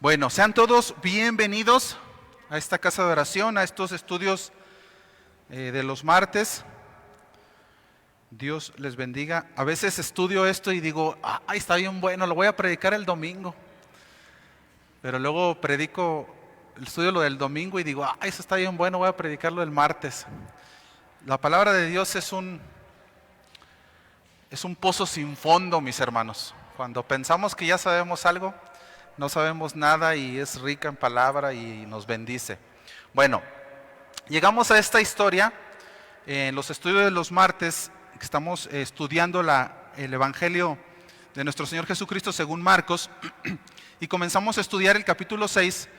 Bueno, sean todos bienvenidos a esta casa de oración, a estos estudios de los martes. Dios les bendiga. A veces estudio esto y digo, ay, está bien bueno, lo voy a predicar el domingo. Pero luego estudio lo del domingo y digo, ay, eso está bien bueno, voy a predicarlo el martes. La palabra de Dios es un pozo sin fondo, mis hermanos. Cuando pensamos que ya sabemos algo, no sabemos nada y es rica en palabra y nos bendice. Bueno, llegamos a esta historia en los estudios de los martes, que estamos estudiando el Evangelio de nuestro Señor Jesucristo según Marcos, y comenzamos a estudiar el capítulo 6,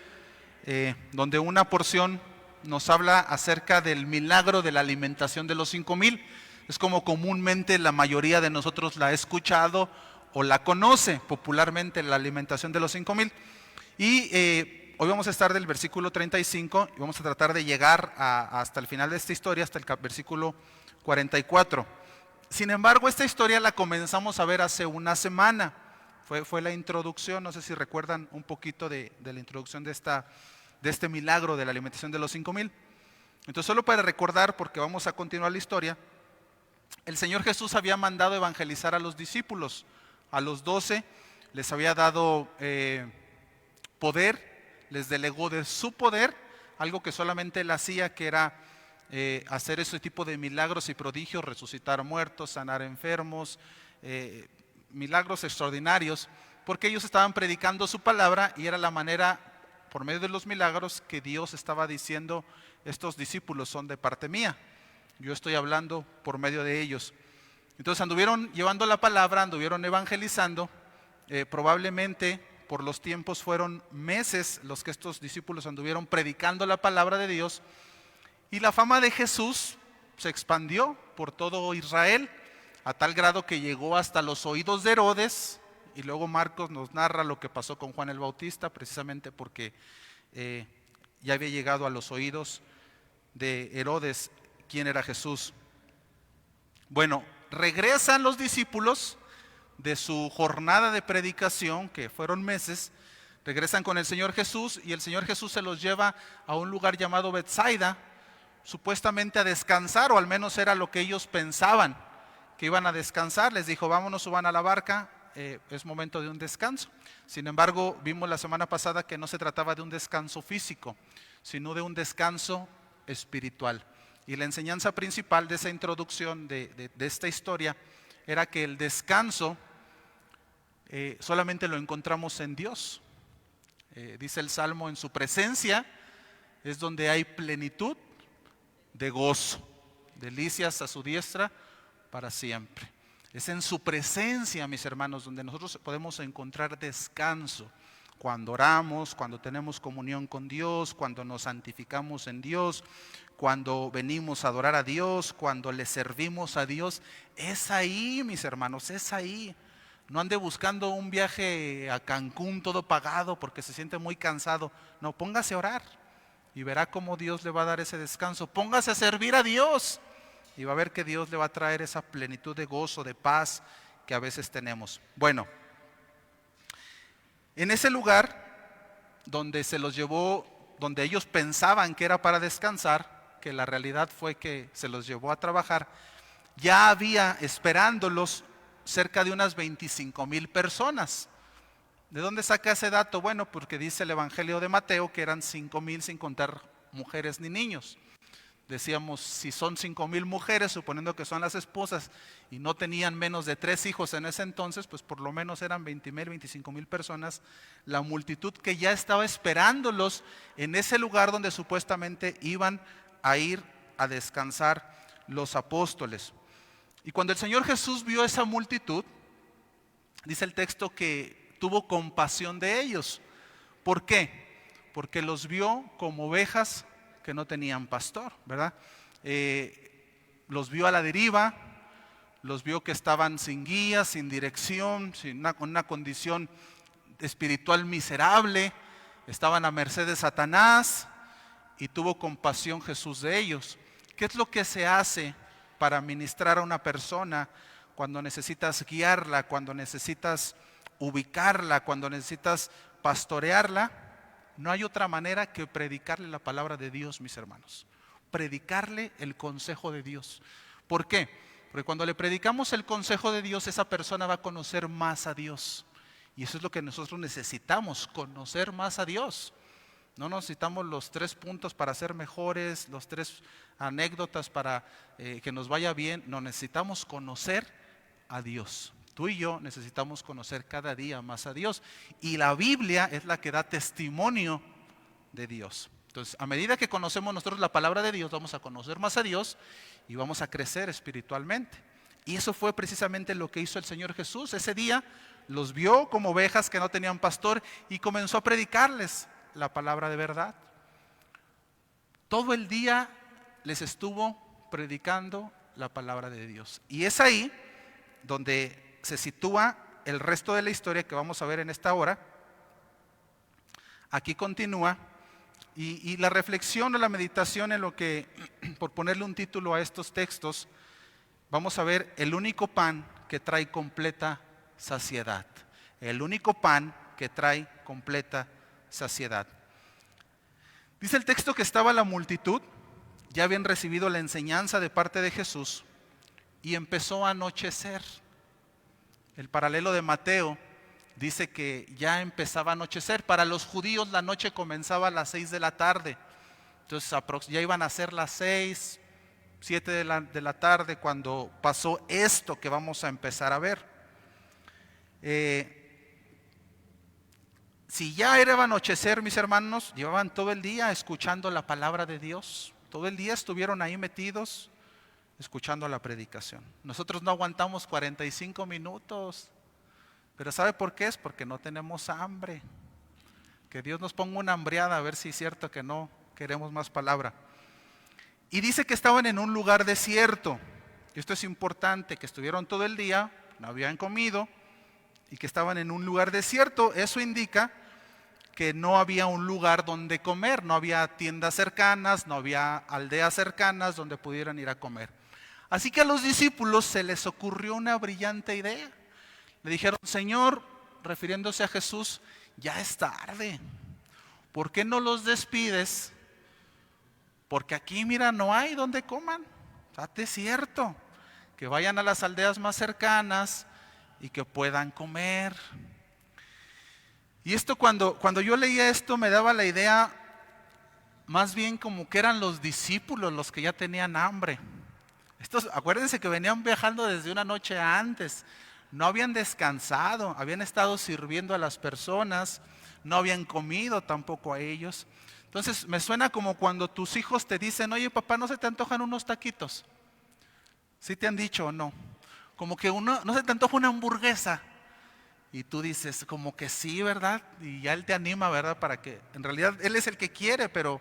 donde una porción nos habla acerca del milagro de la alimentación de los 5,000. Es como comúnmente la mayoría de nosotros la ha escuchado o la conoce popularmente, la alimentación de los 5,000. Y hoy vamos a estar del versículo 35 y vamos a tratar de llegar hasta el final de esta historia, hasta el versículo 44. Sin embargo, esta historia la comenzamos a ver hace una semana. Fue la introducción, no sé si recuerdan un poquito de la introducción de este milagro de la alimentación de los 5,000. Entonces, solo para recordar, porque vamos a continuar la historia, el Señor Jesús había mandado evangelizar a los discípulos. A los 12 les había dado poder, les delegó de su poder, algo que solamente él hacía, que era hacer ese tipo de milagros y prodigios, resucitar muertos, sanar enfermos, milagros extraordinarios, porque ellos estaban predicando su palabra y era la manera, por medio de los milagros, que Dios estaba diciendo: estos discípulos son de parte mía, yo estoy hablando por medio de ellos. Entonces anduvieron llevando la palabra, anduvieron evangelizando. Probablemente por los tiempos fueron meses los que estos discípulos anduvieron predicando la palabra de Dios, y la fama de Jesús se expandió por todo Israel a tal grado que llegó hasta los oídos de Herodes. Y luego Marcos nos narra lo que pasó con Juan el Bautista, precisamente porque ya había llegado a los oídos de Herodes quién era Jesús. Bueno, regresan los discípulos de su jornada de predicación, que fueron meses. Regresan con el Señor Jesús y el Señor Jesús se los lleva a un lugar llamado Betsaida, supuestamente a descansar, o al menos era lo que ellos pensaban, que iban a descansar. Les dijo: vámonos, suban a la barca, es momento de un descanso. Sin embargo, vimos la semana pasada que no se trataba de un descanso físico, sino de un descanso espiritual. Y la enseñanza principal de esa introducción de esta historia era que el descanso solamente lo encontramos en Dios. Dice el Salmo: en su presencia es donde hay plenitud de gozo, delicias a su diestra para siempre. Es en su presencia, mis hermanos, donde nosotros podemos encontrar descanso. Cuando oramos, cuando tenemos comunión con Dios, cuando nos santificamos en Dios, cuando venimos a adorar a Dios, cuando le servimos a Dios, es ahí, mis hermanos, es ahí. No ande buscando un viaje a Cancún todo pagado porque se siente muy cansado. No, póngase a orar y verá cómo Dios le va a dar ese descanso. Póngase a servir a Dios y va a ver que Dios le va a traer esa plenitud de gozo, de paz que a veces tenemos. Bueno, en ese lugar donde se los llevó, donde ellos pensaban que era para descansar, que la realidad fue que se los llevó a trabajar, ya había esperándolos cerca de unas 25,000 personas. ¿De dónde saca ese dato? Bueno, porque dice el Evangelio de Mateo que eran 5,000 sin contar mujeres ni niños. Decíamos, si son 5,000 mujeres, suponiendo que son las esposas, y no tenían menos de 3 hijos en ese entonces, pues por lo menos eran 20,000, 25,000 personas, la multitud que ya estaba esperándolos en ese lugar donde supuestamente iban a ir a descansar los apóstoles. Y cuando el Señor Jesús vio esa multitud, dice el texto que tuvo compasión de ellos. ¿Por qué? Porque los vio como ovejas que no tenían pastor, ¿verdad? Los vio a la deriva, los vio que estaban sin guía, sin dirección, con una condición espiritual miserable, estaban a merced de Satanás, y tuvo compasión Jesús de ellos. ¿Qué es lo que se hace para ministrar a una persona cuando necesitas guiarla, cuando necesitas ubicarla, cuando necesitas pastorearla, no hay otra manera que predicarle la palabra de Dios, mis hermanos. Predicarle el consejo de Dios. ¿Por qué? Porque cuando le predicamos el consejo de Dios, esa persona va a conocer más a Dios. Y eso es lo que nosotros necesitamos, conocer más a Dios. No necesitamos los 3 puntos para ser mejores, los 3 anécdotas para que nos vaya bien. No, necesitamos conocer a Dios. Tú y yo necesitamos conocer cada día más a Dios. Y la Biblia es la que da testimonio de Dios. Entonces, a medida que conocemos nosotros la palabra de Dios, vamos a conocer más a Dios y vamos a crecer espiritualmente. Y eso fue precisamente lo que hizo el Señor Jesús. Ese día los vio como ovejas que no tenían pastor y comenzó a predicarles la palabra de verdad. Todo el día les estuvo predicando la palabra de Dios. Y es ahí donde se sitúa el resto de la historia que vamos a ver en esta hora. Aquí continúa. Y la reflexión o la meditación en lo que, por ponerle un título a estos textos, vamos a ver el único pan que trae completa saciedad. El único pan que trae completa saciedad. Dice el texto que estaba la multitud, ya habían recibido la enseñanza de parte de Jesús y empezó a anochecer. El paralelo de Mateo dice que ya empezaba a anochecer. Para los judíos la noche comenzaba a las 6 de la tarde. Entonces ya iban a ser las 6, 7 de la tarde cuando pasó esto que vamos a empezar a ver. Si ya era anochecer, mis hermanos, llevaban todo el día escuchando la palabra de Dios. Todo el día estuvieron ahí metidos escuchando la predicación. Nosotros no aguantamos 45 minutos. Pero ¿sabe por qué? Es porque no tenemos hambre. Que Dios nos ponga una hambriada a ver si es cierto que no queremos más palabra. Y dice que estaban en un lugar desierto. Y esto es importante, que estuvieron todo el día, no habían comido y que estaban en un lugar desierto. Eso indica que no había un lugar donde comer, no había tiendas cercanas, no había aldeas cercanas donde pudieran ir a comer. Así que a los discípulos se les ocurrió una brillante idea. Le dijeron: Señor, refiriéndose a Jesús, ya es tarde. ¿Por qué no los despides? Porque aquí, mira, no hay donde coman. Está desierto. Que vayan a las aldeas más cercanas y que puedan comer. Y esto cuando yo leía esto me daba la idea más bien como que eran los discípulos los que ya tenían hambre. Acuérdense que venían viajando desde una noche antes. No habían descansado, habían estado sirviendo a las personas, no habían comido tampoco a ellos. Entonces me suena como cuando tus hijos te dicen: oye papá, ¿no se te antojan unos taquitos? ¿Sí te han dicho o no? Como que ¿no se te antoja una hamburguesa? Y tú dices como que sí, ¿verdad? Y ya él te anima, ¿verdad? Para que, en realidad él es el que quiere, pero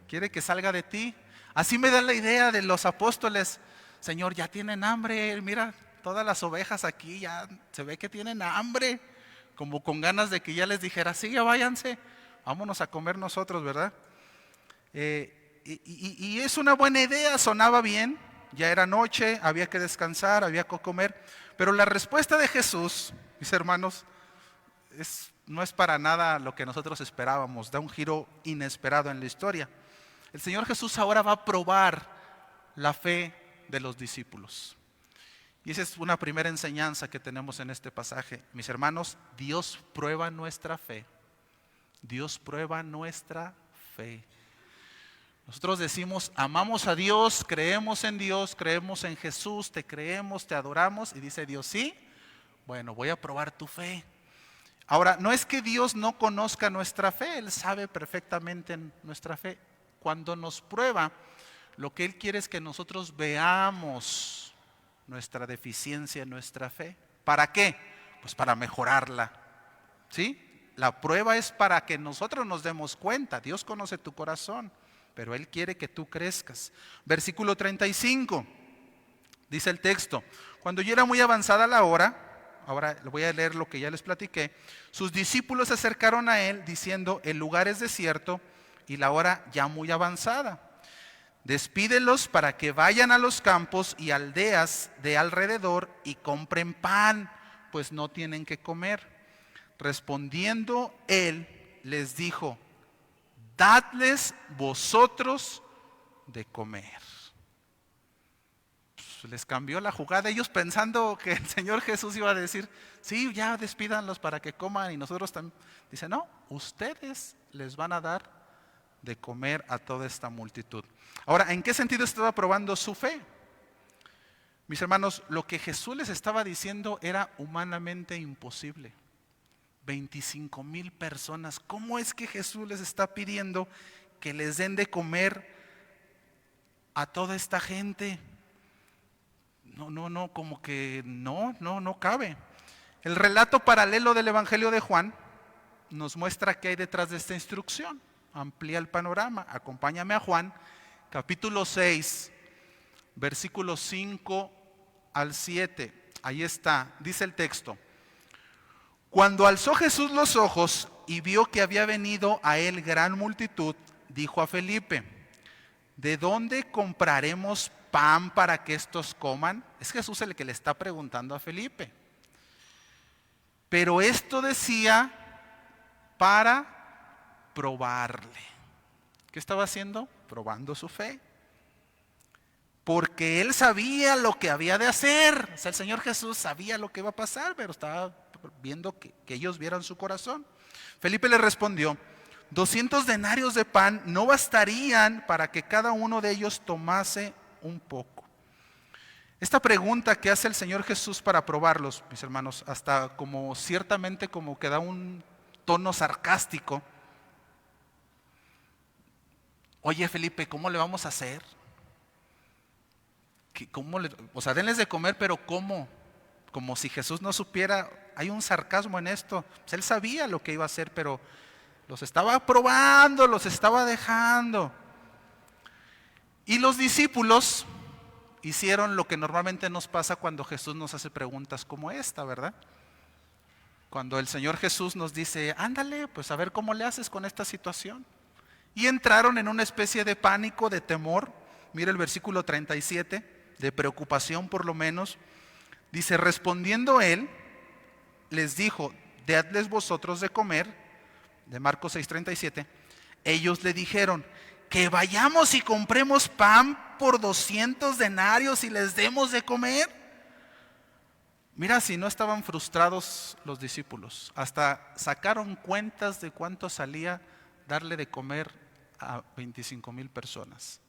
quiere que salga de ti. Así me da la idea de los apóstoles. Señor, ya tienen hambre, mira, todas las ovejas aquí ya se ve que tienen hambre, como con ganas de que ya les dijera: sí, ya váyanse, vámonos a comer nosotros, ¿verdad? Y es una buena idea, sonaba bien, ya era noche, había que descansar, había que comer, pero la respuesta de Jesús, mis hermanos, no es para nada lo que nosotros esperábamos, da un giro inesperado en la historia. El Señor Jesús ahora va a probar la fe de los discípulos. Y esa es una primera enseñanza que tenemos en este pasaje. Mis hermanos, Dios prueba nuestra fe. Dios prueba nuestra fe. Nosotros decimos: amamos a Dios, creemos en Jesús, te creemos, te adoramos. Y dice Dios: sí, bueno, voy a probar tu fe. Ahora, no es que Dios no conozca nuestra fe, Él sabe perfectamente nuestra fe. Cuando nos prueba, lo que Él quiere es que nosotros veamos nuestra deficiencia en nuestra fe. ¿Para qué? Pues para mejorarla. ¿Sí? La prueba es para que nosotros nos demos cuenta. Dios conoce tu corazón, pero Él quiere que tú crezcas. Versículo 35, dice el texto: cuando ya era muy avanzada la hora, ahora le voy a leer lo que ya les platiqué, sus discípulos se acercaron a Él diciendo: el lugar es desierto y la hora ya muy avanzada. Despídelos para que vayan a los campos y aldeas de alrededor y compren pan, pues no tienen que comer. Respondiendo él, les dijo: dadles vosotros de comer. Pues les cambió la jugada, ellos pensando que el Señor Jesús iba a decir: sí, ya despídanlos para que coman y nosotros también. Dice: no, ustedes les van a dar de comer a toda esta multitud. Ahora, ¿en qué sentido estaba probando su fe? Mis hermanos, lo que Jesús les estaba diciendo era humanamente imposible. 25,000 personas. ¿Cómo es que Jesús les está pidiendo que les den de comer a toda esta gente? No, como que no cabe. El relato paralelo del Evangelio de Juan nos muestra qué hay detrás de esta instrucción. Amplía el panorama. Acompáñame a Juan, capítulo 6, versículos 5 al 7. Ahí está, dice el texto: cuando alzó Jesús los ojos y vio que había venido a él gran multitud, dijo a Felipe: ¿de dónde compraremos pan para que estos coman? Es Jesús el que le está preguntando a Felipe. Pero esto decía para probarle. ¿Qué estaba haciendo? Probando su fe. Porque él sabía lo que había de hacer. O sea, el Señor Jesús sabía lo que iba a pasar, pero estaba viendo que ellos vieran su corazón. Felipe le respondió: 200 denarios de pan no bastarían para que cada uno de ellos tomase un poco. Esta pregunta que hace el Señor Jesús para probarlos, mis hermanos, hasta como ciertamente como que da un tono sarcástico. Oye, Felipe, ¿cómo le vamos a hacer? O sea, denles de comer, pero ¿cómo? Como si Jesús no supiera. Hay un sarcasmo en esto. Pues él sabía lo que iba a hacer, pero los estaba probando, los estaba dejando. Y los discípulos hicieron lo que normalmente nos pasa cuando Jesús nos hace preguntas como esta, ¿verdad? Cuando el Señor Jesús nos dice: ándale, pues a ver cómo le haces con esta situación. Y entraron en una especie de pánico, de temor. Mira el versículo 37, de preocupación por lo menos. Dice: respondiendo él, les dijo: dadles vosotros de comer. De Marcos 6:37. Ellos le dijeron: que vayamos y compremos pan por 200 denarios y les demos de comer. Mira, si no estaban frustrados los discípulos, hasta sacaron cuentas de cuánto salía darle de comer a 25,000 personas.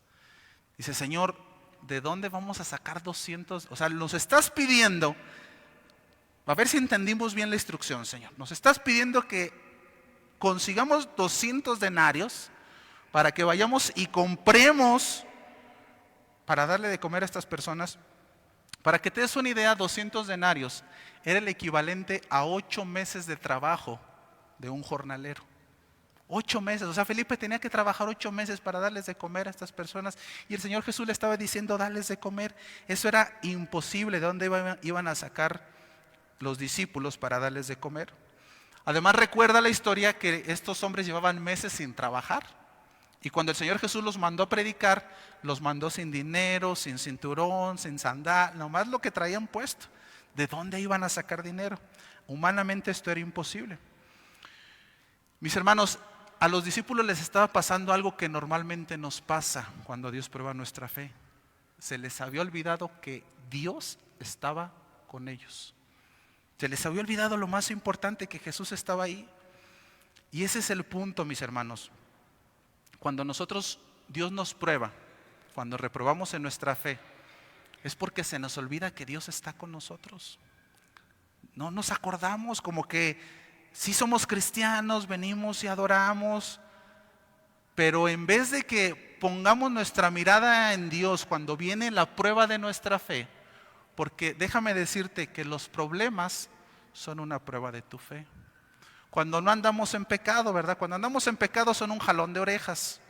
Dice: Señor, ¿de dónde vamos a sacar 200? O sea, nos estás pidiendo, a ver si entendimos bien la instrucción, Señor. Nos estás pidiendo que consigamos 200 denarios para que vayamos y compremos para darle de comer a estas personas. Para que te des una idea, 200 denarios era el equivalente a 8 meses de trabajo de un jornalero. 8 meses, o sea, Felipe tenía que trabajar 8 meses para darles de comer a estas personas. Y el Señor Jesús le estaba diciendo: darles de comer. Eso era imposible. ¿De dónde iban a sacar los discípulos para darles de comer? Además, recuerda la historia que estos hombres llevaban meses sin trabajar. Y cuando el Señor Jesús los mandó a predicar, los mandó sin dinero, sin cinturón, sin sandal, nomás lo que traían puesto. ¿De dónde iban a sacar dinero? Humanamente esto era imposible. Mis hermanos, a los discípulos les estaba pasando algo que normalmente nos pasa cuando Dios prueba nuestra fe. Se les había olvidado que Dios estaba con ellos. Se les había olvidado lo más importante, que Jesús estaba ahí. Y ese es el punto, mis hermanos. Cuando Dios nos prueba, cuando reprobamos en nuestra fe, es porque se nos olvida que Dios está con nosotros. No nos acordamos, como que sí somos cristianos, venimos y adoramos, pero en vez de que pongamos nuestra mirada en Dios cuando viene la prueba de nuestra fe, porque déjame decirte que los problemas son una prueba de tu fe. Cuando no andamos en pecado, ¿verdad? Cuando andamos en pecado son un jalón de orejas.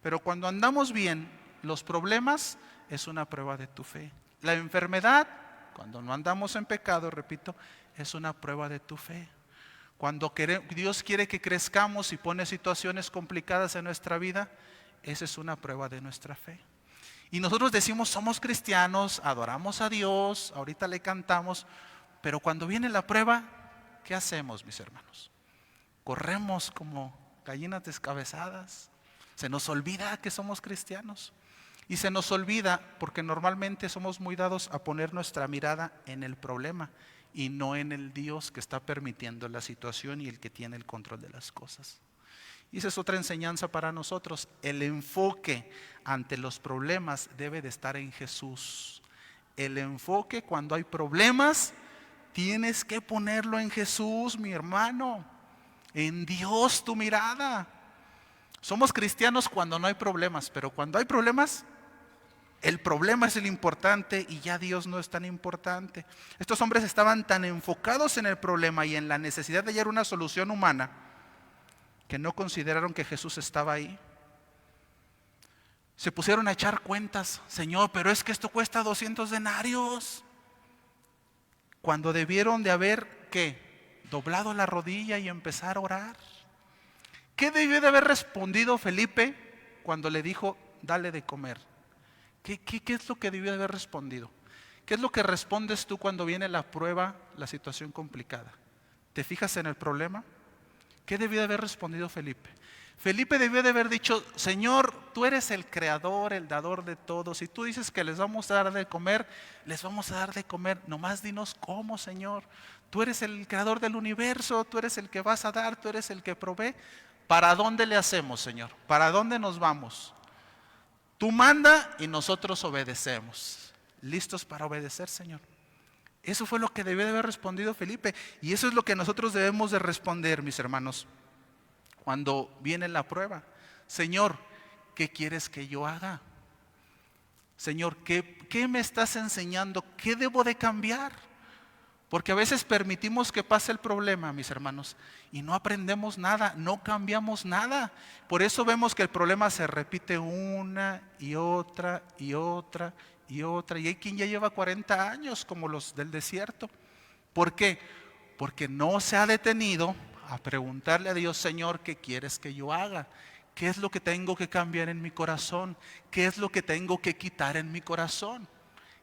Pero cuando andamos bien, los problemas es una prueba de tu fe. La enfermedad, cuando no andamos en pecado, repito, es una prueba de tu fe. Cuando Dios quiere que crezcamos y pone situaciones complicadas en nuestra vida, esa es una prueba de nuestra fe. Y nosotros decimos: somos cristianos, adoramos a Dios, ahorita le cantamos, pero cuando viene la prueba, ¿qué hacemos, mis hermanos? Corremos como gallinas descabezadas. Se nos olvida que somos cristianos. Y se nos olvida porque normalmente somos muy dados a poner nuestra mirada en el problema y no en el Dios que está permitiendo la situación y el que tiene el control de las cosas. Y esa es otra enseñanza para nosotros. El enfoque ante los problemas debe de estar en Jesús. El enfoque cuando hay problemas, tienes que ponerlo en Jesús, mi hermano. En Dios tu mirada. Somos cristianos cuando no hay problemas, pero cuando hay problemas, el problema es el importante y ya Dios no es tan importante. Estos hombres estaban tan enfocados en el problema y en la necesidad de hallar una solución humana que no consideraron que Jesús estaba ahí. Se pusieron a echar cuentas. Señor, pero es que esto cuesta 200 denarios. Cuando debieron de haber, ¿qué? Doblado la rodilla y empezar a orar. ¿Qué debió de haber respondido Felipe cuando le dijo, dale de comer? ¿Qué es lo que debió de haber respondido? ¿Qué es lo que respondes tú cuando viene la prueba, la situación complicada? ¿Te fijas en el problema? ¿Qué debió de haber respondido Felipe? Felipe debió de haber dicho, Señor, tú eres el creador, el dador de todos. Si tú dices que les vamos a dar de comer, les vamos a dar de comer. Nomás dinos cómo, Señor. Tú eres el creador del universo, tú eres el que vas a dar, tú eres el que provee. ¿Para dónde le hacemos, Señor? ¿Para dónde nos vamos? Tú manda y nosotros obedecemos. ¿Listos para obedecer, Señor? Eso fue lo que debió de haber respondido Felipe. Y eso es lo que nosotros debemos de responder, mis hermanos, cuando viene la prueba. Señor, ¿qué quieres que yo haga? Señor, ¿qué me estás enseñando? ¿Qué debo de cambiar? Porque a veces permitimos que pase el problema, mis hermanos, y no aprendemos nada, no cambiamos nada. Por eso vemos que el problema se repite una y otra y otra y otra. Y hay quien ya lleva 40 años como los del desierto. ¿Por qué? Porque no se ha detenido a preguntarle a Dios, Señor, ¿qué quieres que yo haga? ¿Qué es lo que tengo que cambiar en mi corazón? ¿Qué es lo que tengo que quitar en mi corazón?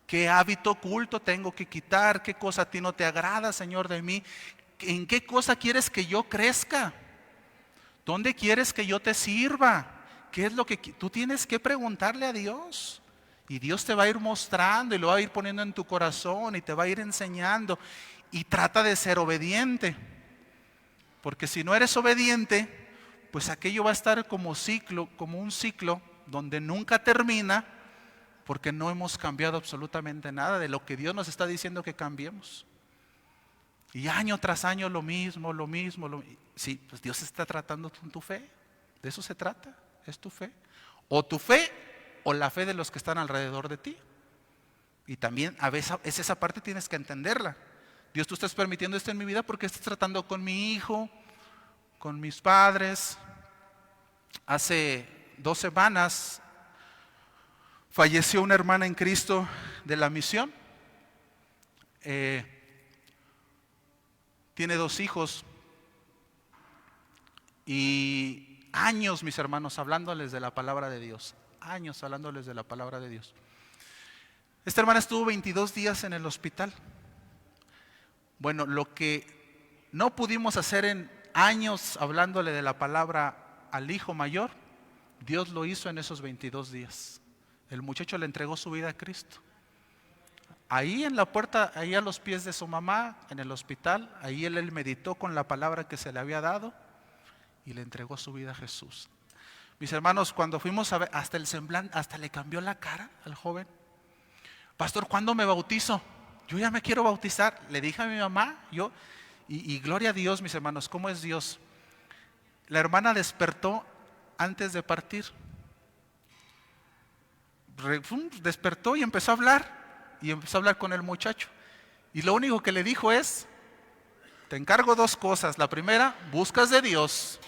¿Qué hábito oculto tengo que quitar? ¿Qué cosa a ti no te agrada, Señor, de mí? ¿En qué cosa quieres que yo crezca? ¿Dónde quieres que yo te sirva? ¿Qué es lo que tú tienes que preguntarle a Dios? Y Dios te va a ir mostrando y lo va a ir poniendo en tu corazón y te va a ir enseñando. Y trata de ser obediente. Porque si no eres obediente, pues aquello va a estar como un ciclo donde nunca termina. Porque no hemos cambiado absolutamente nada de lo que Dios nos está diciendo que cambiemos. Y año tras año lo mismo. Sí, pues Dios está tratando con tu fe. De eso se trata, es tu fe. O tu fe o la fe de los que están alrededor de ti. Y también a veces esa parte tienes que entenderla. Dios, tú estás permitiendo esto en mi vida porque estás tratando con mi hijo, con mis padres. Hace 2 semanas falleció una hermana en Cristo de la misión. Tiene 2 hijos. Y años, mis hermanos, hablándoles de la palabra de Dios. Años hablándoles de la palabra de Dios. Esta hermana estuvo 22 días en el hospital. Bueno, lo que no pudimos hacer en años hablándole de la palabra al hijo mayor, Dios lo hizo en esos 22 días. El muchacho le entregó su vida a Cristo. Ahí en la puerta, ahí a los pies de su mamá, en el hospital, ahí él meditó con la palabra que se le había dado y le entregó su vida a Jesús. Mis hermanos, cuando fuimos a ver, hasta el semblante, hasta le cambió la cara al joven. Pastor, ¿cuándo me bautizo? Yo ya me quiero bautizar. Le dije a mi mamá, y gloria a Dios, mis hermanos, ¿cómo es Dios? La hermana despertó antes de partir. Despertó y empezó a hablar con el muchacho. Y lo único que le dijo es, te encargo 2 cosas. La primera, buscas de Dios,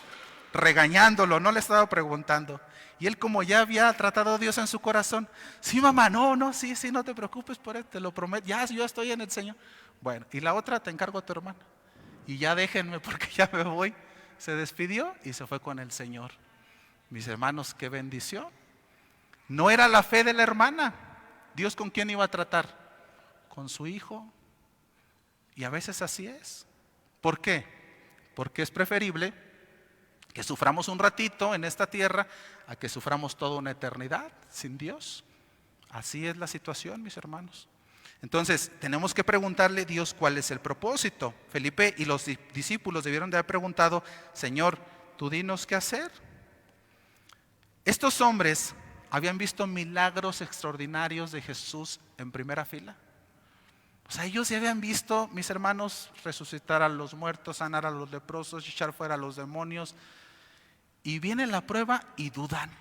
regañándolo, no le estaba preguntando. Y él, como ya había tratado a Dios en su corazón, sí mamá, sí, no te preocupes por él, te lo prometo, ya yo estoy en el Señor. Bueno, y la otra, te encargo a tu hermana. Y ya déjenme porque ya me voy. Se despidió y se fue con el Señor. Mis hermanos, qué bendición. No era la fe de la hermana. ¿Dios con quién iba a tratar? Con su hijo. Y a veces así es. ¿Por qué? Porque es preferible que suframos un ratito en esta tierra a que suframos toda una eternidad sin Dios. Así es la situación, mis hermanos. Entonces, tenemos que preguntarle a Dios cuál es el propósito. Felipe y los discípulos debieron de haber preguntado: Señor, tú dinos qué hacer. Estos hombres habían visto milagros extraordinarios de Jesús en primera fila. O sea, ellos ya habían visto, mis hermanos, resucitar a los muertos, sanar a los leprosos, echar fuera a los demonios. Y viene la prueba y dudan.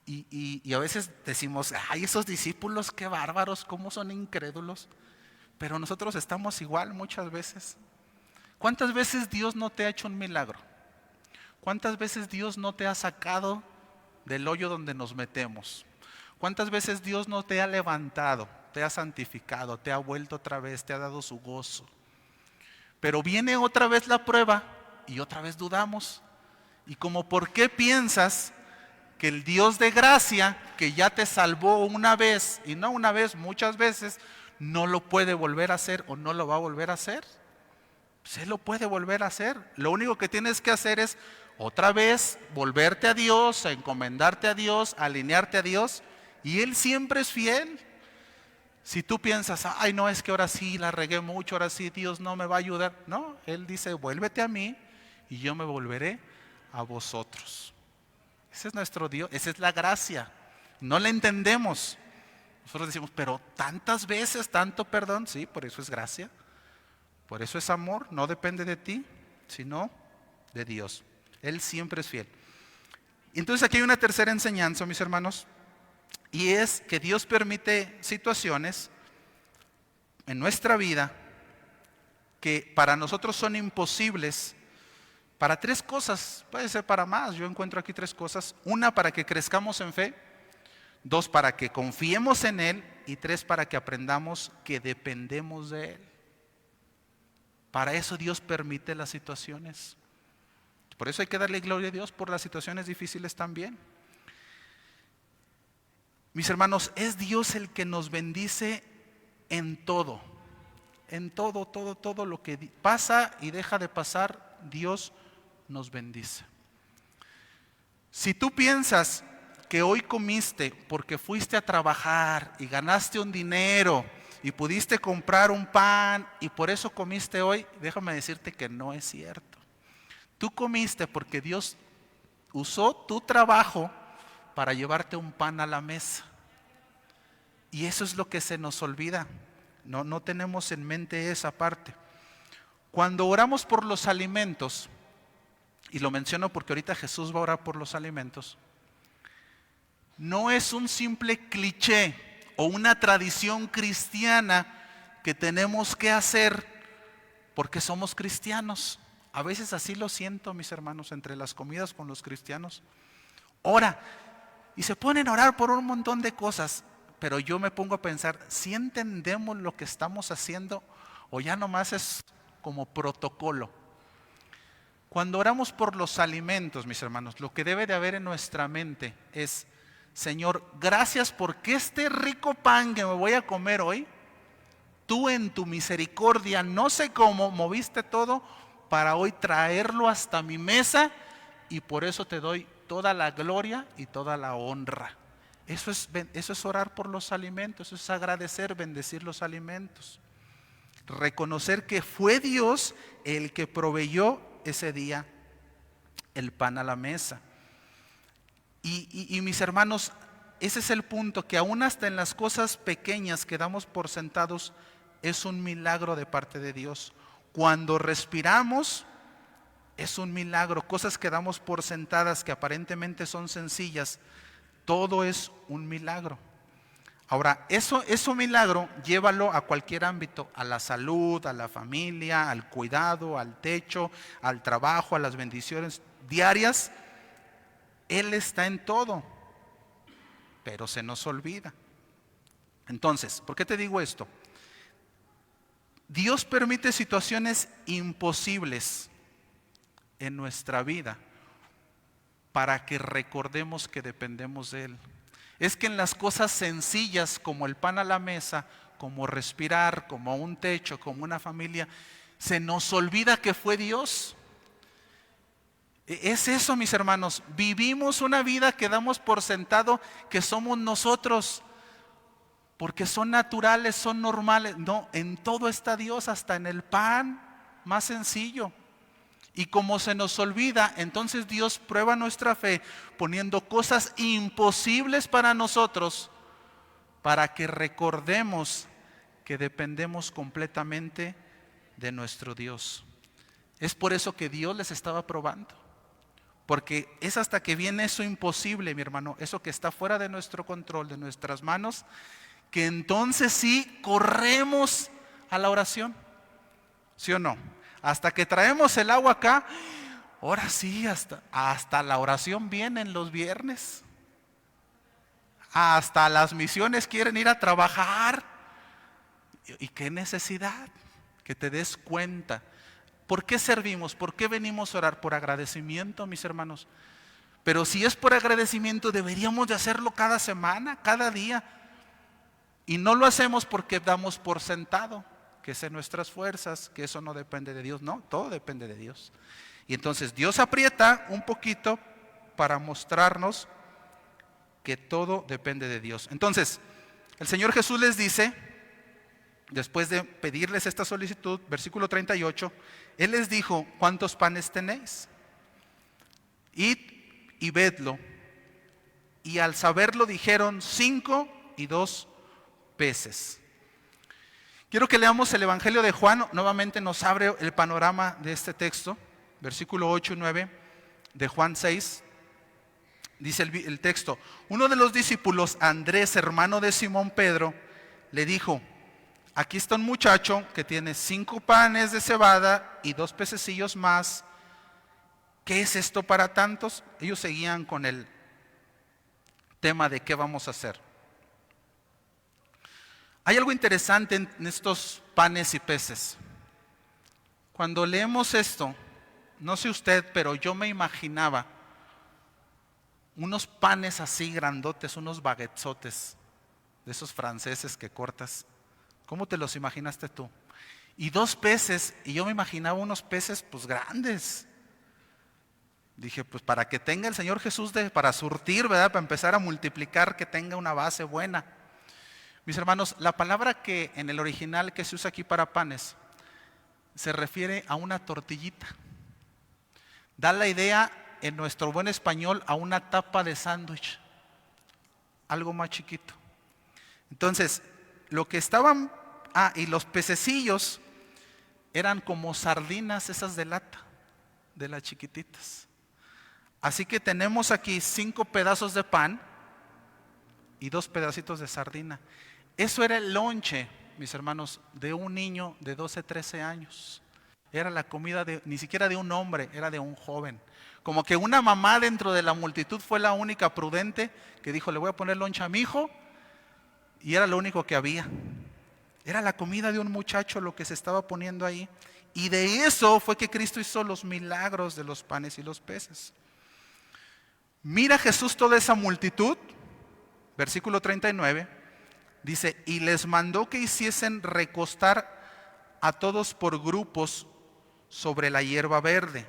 Y a veces decimos: ay, esos discípulos qué bárbaros, cómo son incrédulos. Pero nosotros estamos igual muchas veces. ¿Cuántas veces Dios no te ha hecho un milagro? ¿Cuántas veces Dios no te ha sacado del hoyo donde nos metemos? ¿Cuántas veces Dios no te ha levantado, te ha santificado, te ha vuelto otra vez, te ha dado su gozo? Pero viene otra vez la prueba y otra vez dudamos. Y como, ¿por qué piensas que el Dios de gracia, que ya te salvó una vez, y no una vez, muchas veces, no lo puede volver a hacer o no lo va a volver a hacer? Pues Él lo puede volver a hacer. Lo único que tienes que hacer es otra vez volverte a Dios, a encomendarte a Dios, a alinearte a Dios, y Él siempre es fiel. Si tú piensas: ay, no, es que ahora sí la regué mucho, ahora sí Dios no me va a ayudar. No, Él dice: vuélvete a mí y yo me volveré a vosotros. Ese es nuestro Dios, esa es la gracia. No la entendemos. Nosotros decimos: pero tantas veces, tanto perdón. Sí, por eso es gracia. Por eso es amor. No depende de ti, sino de Dios. Él siempre es fiel. Entonces aquí hay una tercera enseñanza, mis hermanos, y es que Dios permite situaciones en nuestra vida que para nosotros son imposibles, para tres cosas. Puede ser para más. Yo encuentro aquí tres cosas. Una, para que crezcamos en fe. Dos, para que confiemos en Él. Y tres, para que aprendamos que dependemos de Él. Para eso Dios permite las situaciones. Por eso hay que darle gloria a Dios por las situaciones difíciles también. Mis hermanos, es Dios el que nos bendice en todo. En todo, todo lo que pasa y deja de pasar, Dios nos bendice. Si tú piensas que hoy comiste porque fuiste a trabajar y ganaste un dinero y pudiste comprar un pan y por eso comiste hoy, déjame decirte que no es cierto. Tú comiste porque Dios usó tu trabajo para llevarte un pan a la mesa. Y eso es lo que se nos olvida. No tenemos en mente esa parte. Cuando oramos por los alimentos, y lo menciono porque ahorita Jesús va a orar por los alimentos, no es un simple cliché o una tradición cristiana que tenemos que hacer porque somos cristianos. A veces así lo siento, mis hermanos, entre las comidas con los cristianos. Ora, y se ponen a orar por un montón de cosas, pero yo me pongo a pensar: ¿si entendemos lo que estamos haciendo o ya nomás es como protocolo? Cuando oramos por los alimentos, mis hermanos, lo que debe de haber en nuestra mente es: Señor, gracias porque este rico pan que me voy a comer hoy, tú en tu misericordia, no sé cómo, moviste todo para hoy traerlo hasta mi mesa, y por eso te doy toda la gloria y toda la honra. Eso es orar por los alimentos, eso es agradecer, bendecir los alimentos. Reconocer que fue Dios el que proveyó ese día el pan a la mesa. Y mis hermanos, ese es el punto, que aún hasta en las cosas pequeñas que damos por sentados es un milagro de parte de Dios. Cuando respiramos es un milagro. Cosas que damos por sentadas que aparentemente son sencillas, todo es un milagro. Ahora, eso milagro, llévalo a cualquier ámbito: a la salud, a la familia, al cuidado, al techo, al trabajo, a las bendiciones diarias. Él está en todo, pero se nos olvida. Entonces, ¿por qué te digo esto? Dios permite situaciones imposibles en nuestra vida para que recordemos que dependemos de Él. Es que en las cosas sencillas como el pan a la mesa, como respirar, como un techo, como una familia, se nos olvida que fue Dios. Es eso, mis hermanos, vivimos una vida que damos por sentado que somos nosotros, porque son naturales, son normales. No, en todo está Dios, hasta en el pan más sencillo. Y como se nos olvida, entonces Dios prueba nuestra fe poniendo cosas imposibles para nosotros, para que recordemos que dependemos completamente de nuestro Dios. Es por eso que Dios les estaba probando. Porque es hasta que viene eso imposible, mi hermano, eso que está fuera de nuestro control, de nuestras manos, que entonces sí corremos a la oración. ¿Sí o no? Hasta que traemos el agua acá, ahora sí, hasta la oración vienen los viernes. Hasta las misiones quieren ir a trabajar. ¿Y qué necesidad? Que te des cuenta. ¿Por qué servimos? ¿Por qué venimos a orar? Por agradecimiento, mis hermanos. Pero si es por agradecimiento, deberíamos de hacerlo cada semana, cada día. Y no lo hacemos porque damos por sentado que es en nuestras fuerzas, que eso no depende de Dios. No, todo depende de Dios. Y entonces Dios aprieta un poquito para mostrarnos que todo depende de Dios. Entonces, el Señor Jesús les dice, después de pedirles esta solicitud, versículo 38, Él les dijo: ¿cuántos panes tenéis? Id y vedlo. Y al saberlo dijeron: 5 y 2 peces. Quiero que leamos el Evangelio de Juan. Nuevamente nos abre el panorama de este texto, versículo 8 y 9 de Juan 6. Dice el texto: uno de los discípulos, Andrés, hermano de Simón Pedro, le dijo: aquí está un muchacho que tiene 5 panes de cebada y 2 pececillos más. ¿Qué es esto para tantos? Ellos seguían con el tema de qué vamos a hacer. Hay algo interesante en estos panes y peces. Cuando leemos esto, no sé usted, pero yo me imaginaba unos panes así grandotes, unos baguetzotes, de esos franceses que cortas. ¿Cómo te los imaginaste tú? Y 2 peces, y yo me imaginaba unos peces pues grandes. Dije, pues para que tenga el Señor Jesús para surtir, ¿verdad? Para empezar a multiplicar, que tenga una base buena. Mis hermanos, la palabra que en el original que se usa aquí para panes se refiere a una tortillita. Da la idea en nuestro buen español a una tapa de sándwich, algo más chiquito. Entonces, lo que estaban, y los pececillos eran como sardinas esas de lata, de las chiquititas. Así que tenemos aquí 5 pedazos de pan y 2 pedacitos de sardina. Eso era el lonche, mis hermanos, de un niño de 12, 13 años. Era la comida ni siquiera de un hombre, era de un joven. Como que una mamá dentro de la multitud fue la única prudente que dijo: le voy a poner lonche a mi hijo, y era lo único que había. Era la comida de un muchacho lo que se estaba poniendo ahí. Y de eso fue que Cristo hizo los milagros de los panes y los peces. Mira Jesús toda esa multitud, versículo 39, dice: y les mandó que hiciesen recostar a todos por grupos sobre la hierba verde.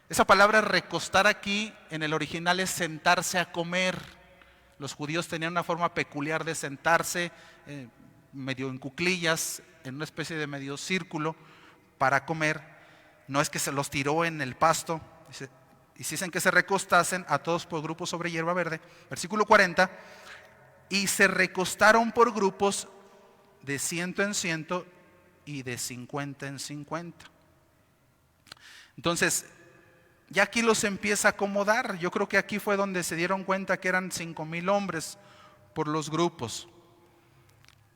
Esa palabra recostar aquí en el original es sentarse a comer. Los judíos tenían una forma peculiar de sentarse, medio en cuclillas, en una especie de medio círculo para comer. No es que se los tiró en el pasto. Dice: hiciesen que se recostasen a todos por grupos sobre hierba verde. Versículo 40, y se recostaron por grupos de 100 en 100 y de 50 en 50. Entonces, ya aquí los empieza a acomodar. Yo creo que aquí fue donde se dieron cuenta que eran 5,000 hombres por los grupos.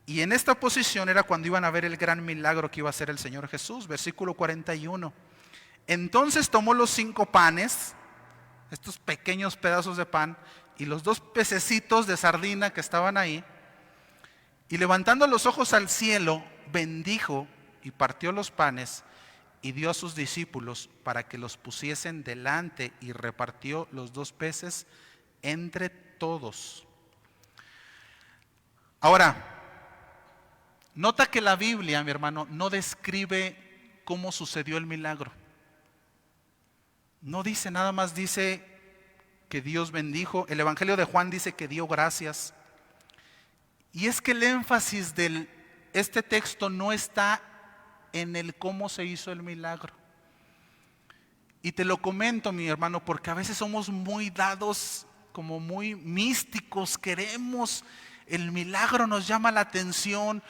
Y en esta posición era cuando iban a ver el gran milagro que iba a hacer el Señor Jesús. Versículo 41. Entonces tomó los 5 panes, estos pequeños pedazos de pan, y los 2 pececitos de sardina que estaban ahí, y levantando los ojos al cielo, bendijo y partió los panes y dio a sus discípulos para que los pusiesen delante, y repartió los 2 peces entre todos. Ahora, Nota que la Biblia, mi hermano, no describe cómo sucedió el milagro. No dice, nada más dice que Dios bendijo. El Evangelio de Juan dice que dio gracias. Y es que el énfasis de este texto no está en el cómo se hizo el milagro. Y te lo comento, mi hermano, porque a veces somos muy dados, como muy místicos, queremos, el milagro nos llama la atención,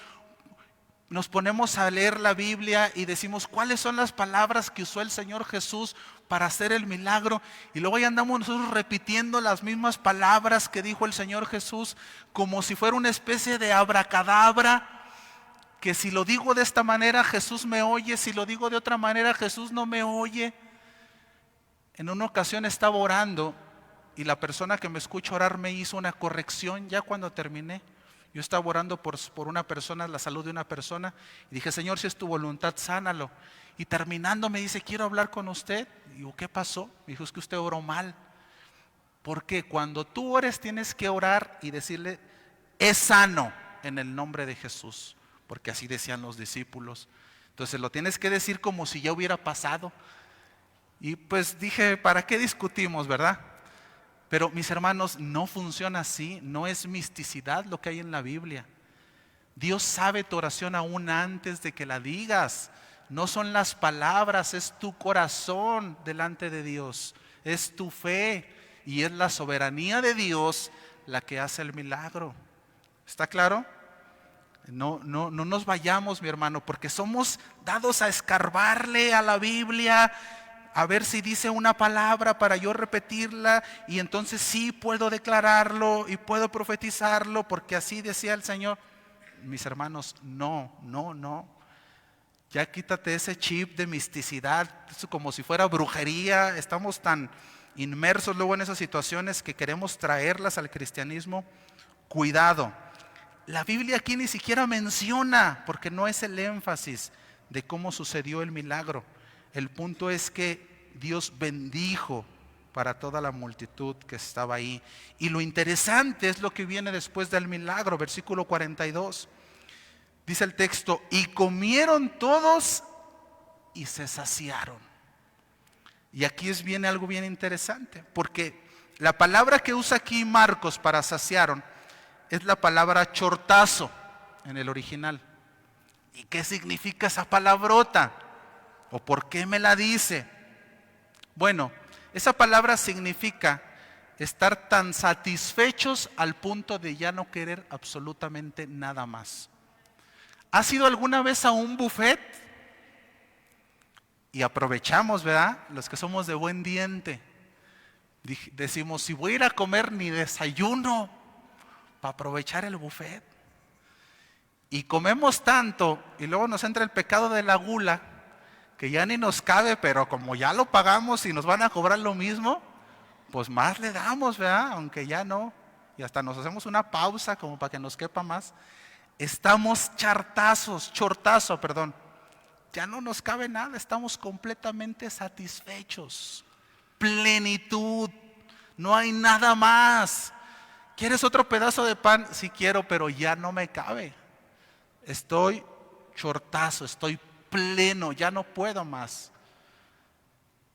nos ponemos a leer la Biblia y decimos cuáles son las palabras que usó el Señor Jesús para hacer el milagro, y luego ahí andamos nosotros repitiendo las mismas palabras que dijo el Señor Jesús, como si fuera una especie de abracadabra, que si lo digo de esta manera Jesús me oye, si lo digo de otra manera Jesús no me oye. En una ocasión estaba orando y la persona que me escucha orar me hizo una corrección ya cuando terminé. Yo estaba orando por una persona, la salud de una persona, y dije, Señor, si es tu voluntad, sánalo. Y terminando me dice, quiero hablar con usted. Y digo, ¿qué pasó? Me dijo, es que usted oró mal. Porque cuando tú ores tienes que orar y decirle, es sano en el nombre de Jesús. Porque así decían los discípulos. Entonces lo tienes que decir como si ya hubiera pasado. Y pues dije, ¿para qué discutimos, verdad? Pero mis hermanos, no funciona así, no es misticidad lo que hay en la Biblia. Dios sabe tu oración aún antes de que la digas. No son las palabras, es tu corazón delante de Dios, es tu fe y es la soberanía de Dios la que hace el milagro. ¿Está claro? No nos vayamos, mi hermano, porque somos dados a escarbarle a la Biblia, a ver si dice una palabra para yo repetirla y entonces sí puedo declararlo y puedo profetizarlo porque así decía el Señor. Mis hermanos, no. Ya quítate ese chip de misticidad, es como si fuera brujería. Estamos tan inmersos luego en esas situaciones que queremos traerlas al cristianismo. Cuidado. La Biblia aquí ni siquiera menciona, porque no es el énfasis de cómo sucedió el milagro. El punto es que Dios bendijo para toda la multitud que estaba ahí. Y lo interesante es lo que viene después del milagro, versículo 42. Dice el texto, y comieron todos y se saciaron. Y aquí viene algo bien interesante, porque la palabra que usa aquí Marcos para saciaron es la palabra chortazo en el original. ¿Y qué significa esa palabrota? ¿O por qué me la dice? Bueno, esa palabra significa estar tan satisfechos al punto de ya no querer absolutamente nada más. ¿Has ido alguna vez a un buffet? Y aprovechamos, ¿verdad? Los que somos de buen diente. Decimos, si voy a ir a comer ni desayuno, para aprovechar el buffet. Y comemos tanto y luego nos entra el pecado de la gula, que ya ni nos cabe, pero como ya lo pagamos y nos van a cobrar lo mismo, pues más le damos, ¿verdad? Aunque ya no. Y hasta nos hacemos una pausa como para que nos quepa más. Estamos chortazo, perdón. Ya no nos cabe nada, estamos completamente satisfechos. Plenitud, no hay nada más. ¿Quieres otro pedazo de pan? Sí quiero, pero ya no me cabe. Estoy chortazo, estoy pleno, ya no puedo más.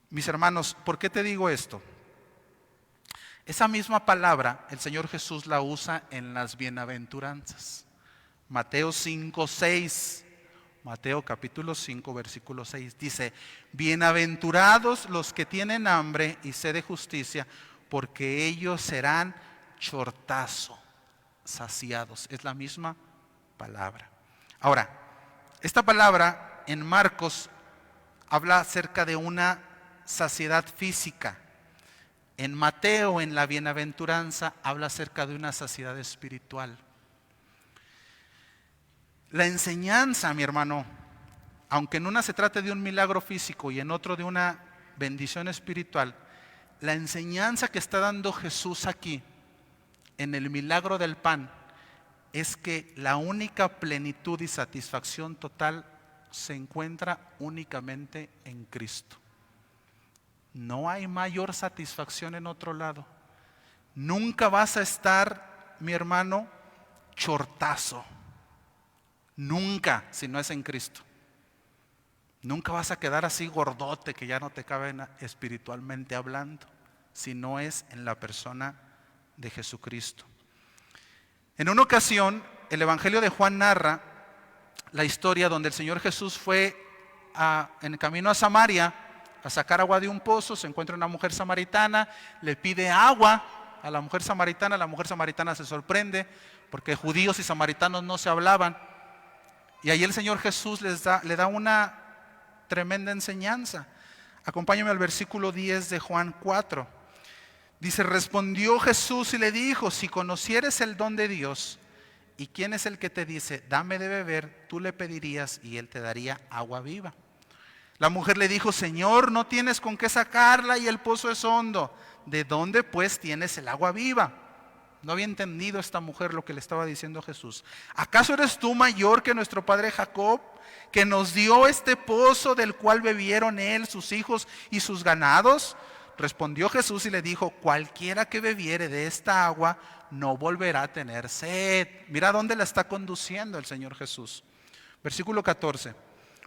Mis hermanos, ¿por qué te digo esto? Esa misma palabra el Señor Jesús la usa en las bienaventuranzas. Mateo 5:6, Mateo capítulo 5 versículo 6 dice, bienaventurados los que tienen hambre y sed de justicia, porque ellos serán chortazo, saciados. Es la misma palabra. Ahora, esta palabra en Marcos habla acerca de una saciedad física. En Mateo, en la bienaventuranza, habla acerca de una saciedad espiritual. La enseñanza, mi hermano, aunque en una se trate de un milagro físico y en otro de una bendición espiritual, la enseñanza que está dando Jesús aquí, en el milagro del pan, es que la única plenitud y satisfacción total se encuentra únicamente en Cristo. No hay mayor satisfacción en otro lado. Nunca vas a estar, mi hermano, chortazo. Nunca, si no es en Cristo. Nunca vas a quedar así gordote que ya no te cabe espiritualmente hablando, si no es en la persona de Jesucristo. En una ocasión, el Evangelio de Juan narra la historia donde el Señor Jesús fue en camino a Samaria a sacar agua de un pozo. Se encuentra una mujer samaritana, le pide agua a la mujer samaritana se sorprende porque judíos y samaritanos no se hablaban. Y ahí el Señor Jesús le da una tremenda enseñanza. Acompáñame al versículo 10 de Juan 4. Dice: respondió Jesús y le dijo: si conocieres el don de Dios, ¿y quién es el que te dice, dame de beber? Tú le pedirías y él te daría agua viva. La mujer le dijo: Señor, no tienes con qué sacarla y el pozo es hondo. ¿De dónde pues tienes el agua viva? No había entendido esta mujer lo que le estaba diciendo Jesús. ¿Acaso eres tú mayor que nuestro padre Jacob, que nos dio este pozo del cual bebieron él, sus hijos y sus ganados? Respondió Jesús y le dijo: cualquiera que bebiere de esta agua no volverá a tener sed. Mira dónde la está conduciendo el Señor Jesús. Versículo 14.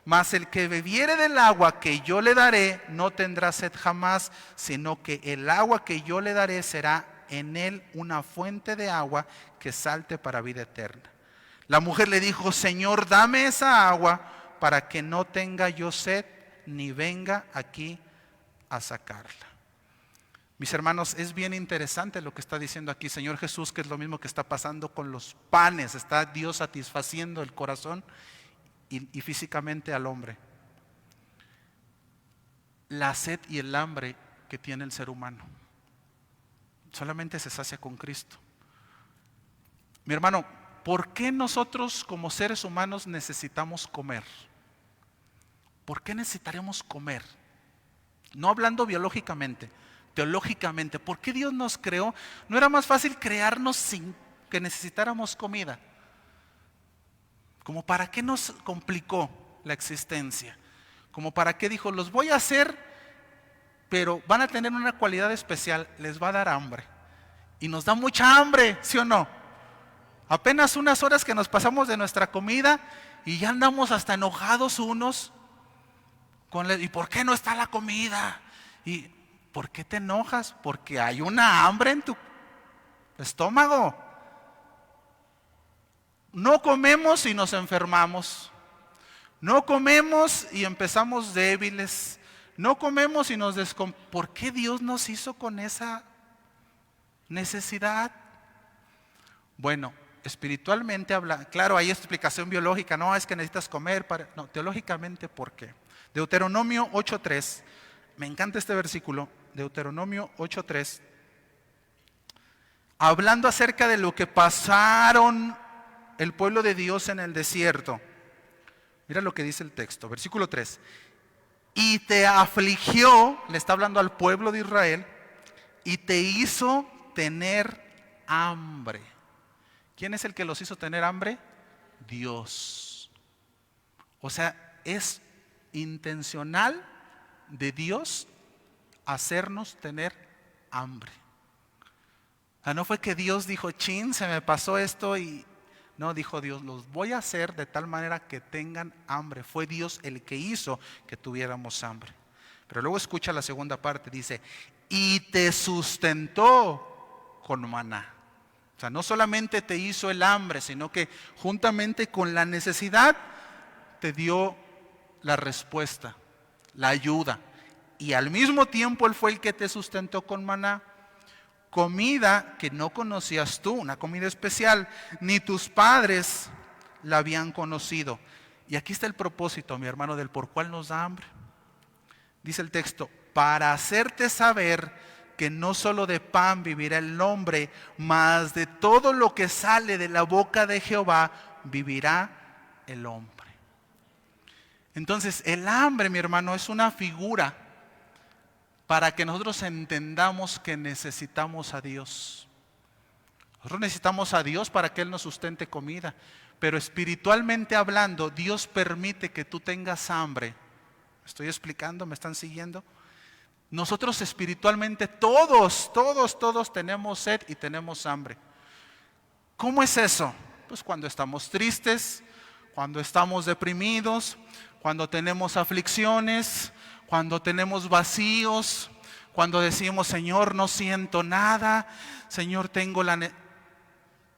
Mas el que bebiere del agua que yo le daré no tendrá sed jamás, sino que el agua que yo le daré será en él una fuente de agua que salte para vida eterna. La mujer le dijo: Señor, dame esa agua para que no tenga yo sed ni venga aquí a sacarla. Mis hermanos, es bien interesante lo que está diciendo aquí Señor Jesús, que es lo mismo que está pasando con los panes. Está Dios satisfaciendo el corazón y físicamente al hombre. La sed y el hambre que tiene el ser humano solamente se sacia con Cristo. Mi hermano, ¿por qué nosotros como seres humanos necesitamos comer? ¿Por qué necesitaremos comer? No hablando biológicamente, teológicamente. ¿Por qué Dios nos creó? ¿No era más fácil crearnos sin que necesitáramos comida? ¿Como para qué nos complicó la existencia? ¿Como para qué dijo, los voy a hacer, pero van a tener una cualidad especial, les va a dar hambre? Y nos da mucha hambre, ¿sí o no? Apenas unas horas que nos pasamos de nuestra comida y ya andamos hasta enojados unos. ¿Y por qué no está la comida? ¿Y por qué te enojas? Porque hay una hambre en tu estómago. No comemos y nos enfermamos. No comemos y empezamos débiles. No comemos y nos ¿Por qué Dios nos hizo con esa necesidad? Bueno, espiritualmente habla, claro, hay explicación biológica, no es que necesitas comer no, teológicamente, ¿por qué? Deuteronomio 8:3, me encanta este versículo, Deuteronomio 8:3, hablando acerca de lo que pasaron el pueblo de Dios en el desierto. Mira lo que dice el texto, versículo 3. Y te afligió, le está hablando al pueblo de Israel, y te hizo tener hambre. ¿Quién es el que los hizo tener hambre? Dios. O sea, es intencional de Dios hacernos tener hambre. O sea, no fue que Dios dijo, chin, se me pasó esto y... No, dijo Dios, los voy a hacer de tal manera que tengan hambre. Fue Dios el que hizo que tuviéramos hambre. Pero luego escucha la segunda parte, dice, y te sustentó con maná. O sea, no solamente te hizo el hambre, sino que juntamente con la necesidad te dio la respuesta, la ayuda. Y al mismo tiempo Él fue el que te sustentó con maná. Comida que no conocías tú, una comida especial, ni tus padres la habían conocido. Y aquí está el propósito, mi hermano, del por cuál nos da hambre. Dice el texto, para hacerte saber que no solo de pan vivirá el hombre, mas de todo lo que sale de la boca de Jehová vivirá el hombre. Entonces, el hambre, mi hermano, es una figura para que nosotros entendamos que necesitamos a Dios. Nosotros necesitamos a Dios para que Él nos sustente comida. Pero espiritualmente hablando, Dios permite que tú tengas hambre. ¿Me estoy explicando? ¿Me están siguiendo? Nosotros espiritualmente todos tenemos sed y tenemos hambre. ¿Cómo es eso? Pues cuando estamos tristes, cuando estamos deprimidos, cuando tenemos aflicciones, cuando tenemos vacíos, cuando decimos, Señor, no siento nada, Señor, tengo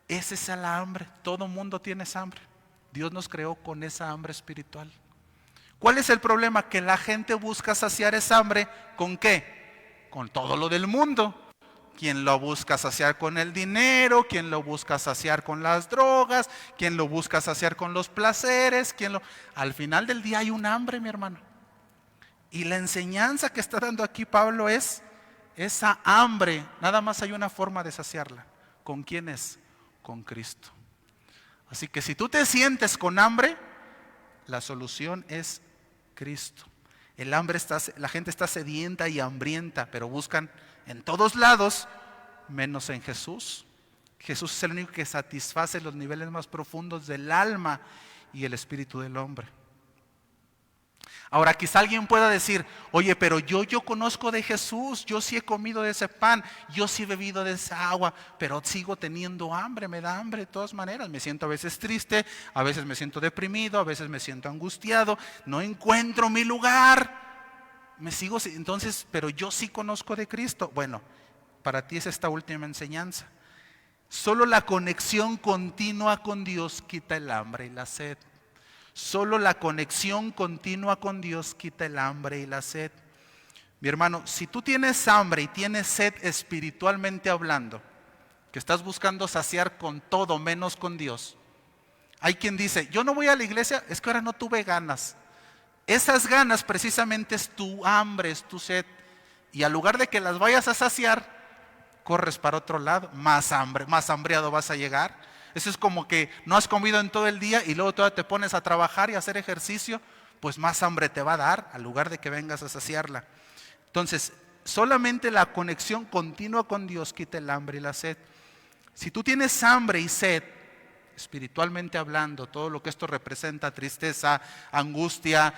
ese es el hambre. Todo mundo tiene esa hambre. Dios nos creó con esa hambre espiritual. ¿Cuál es el problema? Que la gente busca saciar esa hambre ¿con qué? Con todo lo del mundo. Quien lo busca saciar con el dinero, quien lo busca saciar con las drogas, quien lo busca saciar con los placeres, Al final del día hay un hambre, mi hermano. Y la enseñanza que está dando aquí Pablo es esa hambre. Nada más hay una forma de saciarla. ¿Con quién es? Con Cristo. Así que si tú te sientes con hambre, la solución es Cristo. La gente está sedienta y hambrienta, pero buscan en todos lados, menos en Jesús. Jesús es el único que satisface los niveles más profundos del alma y el espíritu del hombre. Ahora quizá alguien pueda decir, oye, pero yo conozco de Jesús, yo sí he comido de ese pan, yo sí he bebido de esa agua, pero sigo teniendo hambre, me da hambre de todas maneras, me siento a veces triste, a veces me siento deprimido, a veces me siento angustiado, no encuentro mi lugar, entonces, pero yo sí conozco de Cristo. Bueno, para ti es esta última enseñanza. Solo la conexión continua con Dios quita el hambre y la sed. Solo la conexión continua con Dios quita el hambre y la sed. Mi hermano, si tú tienes hambre y tienes sed espiritualmente hablando, que estás buscando saciar con todo menos con Dios. Hay quien dice, yo no voy a la iglesia, es que ahora no tuve ganas. Esas ganas precisamente es tu hambre, es tu sed. Y al lugar de que las vayas a saciar, corres para otro lado, más hambre, más hambriado vas a llegar. Eso es como que no has comido en todo el día y luego todavía te pones a trabajar y a hacer ejercicio, pues más hambre te va a dar al lugar de que vengas a saciarla. Entonces, solamente la conexión continua con Dios quita el hambre y la sed. Si tú tienes hambre y sed, espiritualmente hablando, todo lo que esto representa, tristeza, angustia,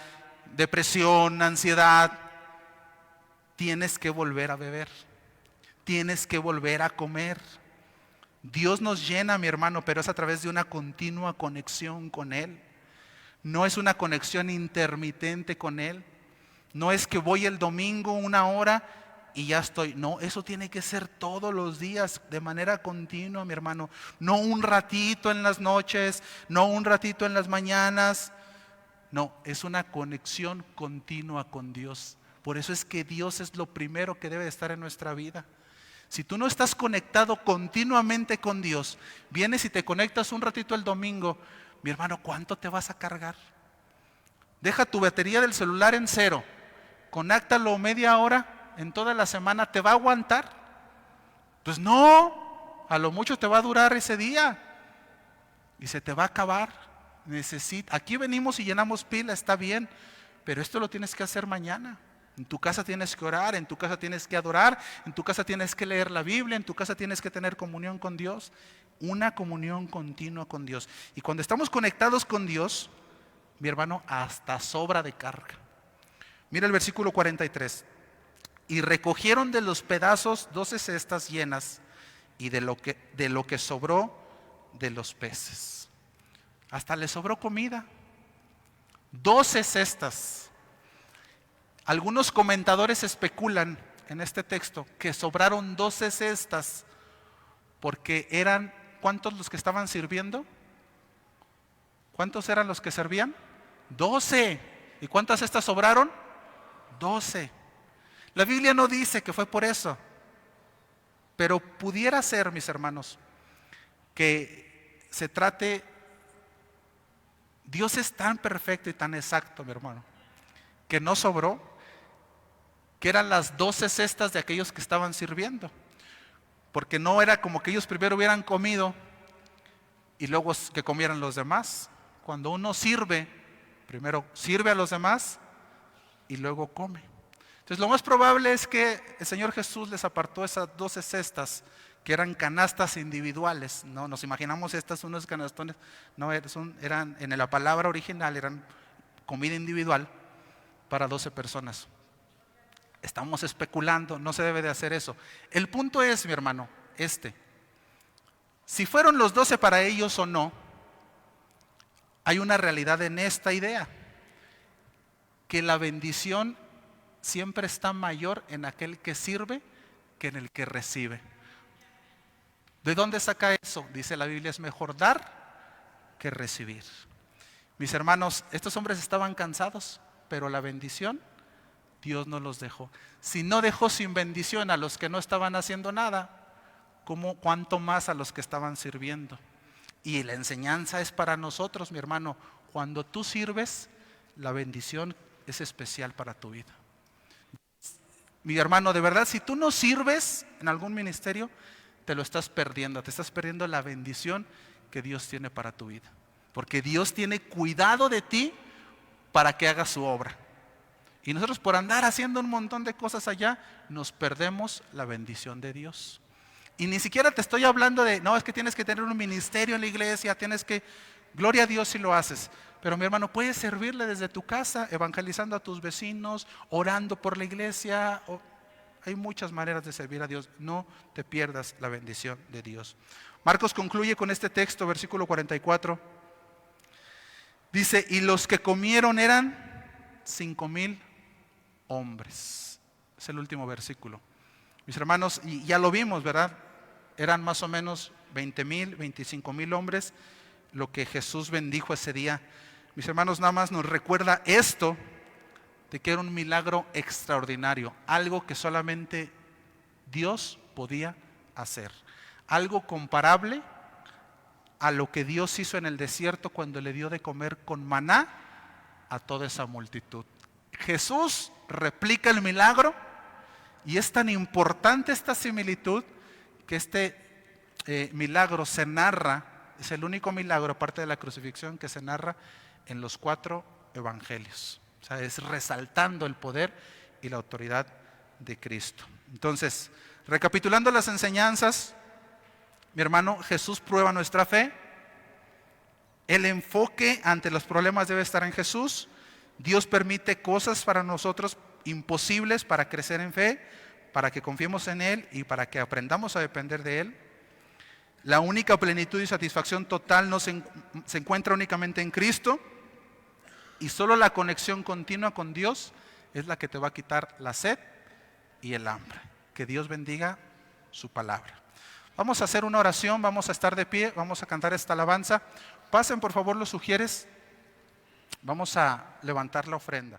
depresión, ansiedad, tienes que volver a beber, tienes que volver a comer. Dios nos llena, mi hermano, pero es a través de una continua conexión con Él. No es una conexión intermitente con Él. No es que voy el domingo 1 hora y ya estoy. No, eso tiene que ser todos los días, de manera continua, mi hermano. No un ratito en las noches, no un ratito en las mañanas. No, es una conexión continua con Dios. Por eso es que Dios es lo primero que debe estar en nuestra vida. Si tú no estás conectado continuamente con Dios, vienes y te conectas un ratito el domingo, mi hermano, ¿cuánto te vas a cargar? Deja tu batería del celular en 0, conéctalo media hora en toda la semana, ¿te va a aguantar? Pues no, a lo mucho te va a durar ese día y se te va a acabar. Aquí venimos y llenamos pila, está bien, pero esto lo tienes que hacer mañana. En tu casa tienes que orar, en tu casa tienes que adorar, en tu casa tienes que leer la Biblia, en tu casa tienes que tener comunión con Dios, una comunión continua con Dios. Y cuando estamos conectados con Dios, mi hermano, hasta sobra de carga. Mira el versículo 43. Y recogieron de los pedazos 12 cestas llenas y de lo que sobró de los peces. Hasta le sobró comida. 12 cestas. Algunos comentadores especulan en este texto que sobraron 12 cestas porque eran, ¿cuántos los que estaban sirviendo? ¿Cuántos eran los que servían? 12. ¿Y cuántas cestas sobraron? 12. La Biblia no dice que fue por eso, pero pudiera ser, mis hermanos, que se trate. Dios es tan perfecto y tan exacto, mi hermano, que no sobró, que eran las 12 cestas de aquellos que estaban sirviendo. Porque no era como que ellos primero hubieran comido y luego que comieran los demás. Cuando uno sirve, primero sirve a los demás y luego come. Entonces lo más probable es que el Señor Jesús les apartó esas 12 cestas, que eran canastas individuales. No nos imaginamos estas unos canastones, no, eran en la palabra original, eran comida individual para 12 personas. Estamos especulando, no se debe de hacer eso. El punto es, mi hermano, si fueron los 12 para ellos o no, hay una realidad en esta idea, que la bendición siempre está mayor en aquel que sirve que en el que recibe. ¿De dónde saca eso? Dice la Biblia, es mejor dar que recibir. Mis hermanos, estos hombres estaban cansados, pero la bendición Dios no los dejó. Si no dejó sin bendición a los que no estaban haciendo nada, ¿cuánto más a los que estaban sirviendo? Y la enseñanza es para nosotros, mi hermano. Cuando tú sirves, la bendición es especial para tu vida. Mi hermano, de verdad, si tú no sirves en algún ministerio, te lo estás perdiendo. Te estás perdiendo la bendición que Dios tiene para tu vida. Porque Dios tiene cuidado de ti para que hagas su obra. Y nosotros por andar haciendo un montón de cosas allá, nos perdemos la bendición de Dios. Y ni siquiera te estoy hablando de, no, es que tienes que tener un ministerio en la iglesia, gloria a Dios si lo haces. Pero mi hermano, puedes servirle desde tu casa, evangelizando a tus vecinos, orando por la iglesia. Hay muchas maneras de servir a Dios. No te pierdas la bendición de Dios. Marcos concluye con este texto, versículo 44. Dice, y los que comieron eran 5,000 hombres. Es el último versículo. Mis hermanos, y ya lo vimos, ¿verdad? Eran más o menos 20,000, 25,000 hombres lo que Jesús bendijo ese día. Mis hermanos, nada más nos recuerda esto, de que era un milagro extraordinario, algo que solamente Dios podía hacer, algo comparable a lo que Dios hizo en el desierto cuando le dio de comer con maná a toda esa multitud. Jesús replica el milagro y es tan importante esta similitud que este milagro se narra, es el único milagro aparte de la crucifixión que se narra en los 4 evangelios. O sea, es resaltando el poder y la autoridad de Cristo. Entonces, recapitulando las enseñanzas, mi hermano, Jesús prueba nuestra fe. El enfoque ante los problemas debe estar en Jesús. Dios permite cosas para nosotros imposibles para crecer en fe, para que confiemos en Él y para que aprendamos a depender de Él. La única plenitud y satisfacción total no se encuentra únicamente en Cristo, y solo la conexión continua con Dios es la que te va a quitar la sed y el hambre. Que Dios bendiga su palabra. Vamos a hacer una oración, vamos a estar de pie, vamos a cantar esta alabanza. Pasen por favor los sugieres, vamos a levantar la ofrenda.